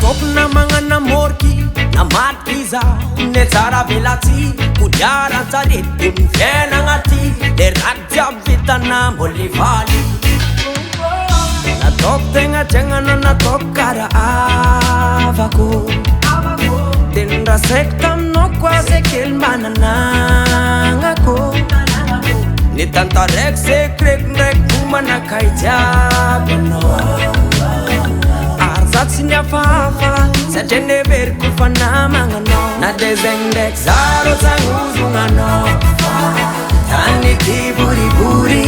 na mga namorki na matkiza ne tsara velati kudiara tsarety mifena agnaty le raky vita na mbolivaly nataoko tegna tiagnana nataoko kara avako teny rasaiko taminao koa zay kely mananagnako ny tantaraiky sekreko ndraiky momanakay jiaby anao ary za tsy niafahafa satria neveriko fa namagnanao na de zegny ndraiky zaro zagnozonanao tany ty boribory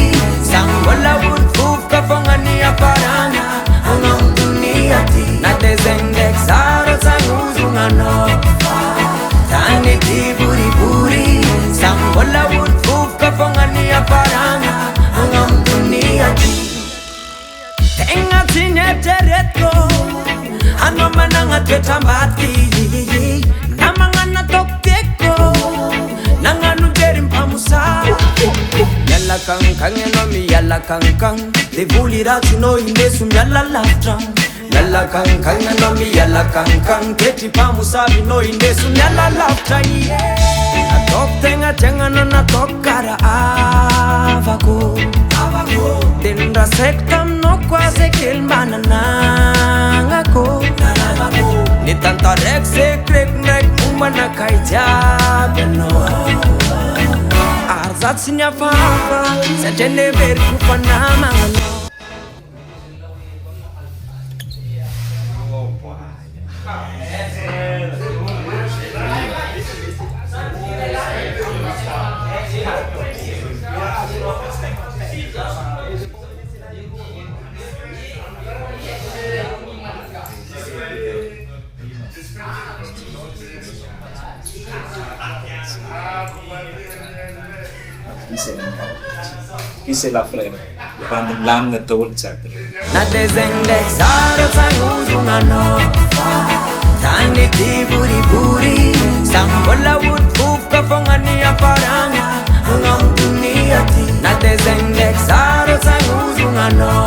samy mbola onivovoka fogna niafarana agnamo donia ty na de zegny ndraiky zaro zagnozonanao tany ty boribory samy mbola onivovoka fogna niafarana agnamo donia ty tegna tsy nieritreretiko anao managna toetrambady na magnana tokoteko nagnano jery mpamosavy miala kanikagny anao miala kanikagny le voly ratsinao indeso miala lavitra miala kanikagny anao miala kanikagny ketry mpamosavy anao indeso miala lavitra nataoko tegna tiagnanao nataoko kara avako teny rasaiko taminao koa zay kely mananagnako ny tantaraiky sekreko ndraiky momanakay jiaby anao ary za tsy niafahafa satria neveriko fa namagnanao Qui c'est la frère? Quando l'anno è dolce. na de zegny ndraiky zaro zagnozonanao tany ty boribory samy mbola onivovoka fogna niafarana agnamo donia ty na de zegny ndraiky zaro zagnozonanao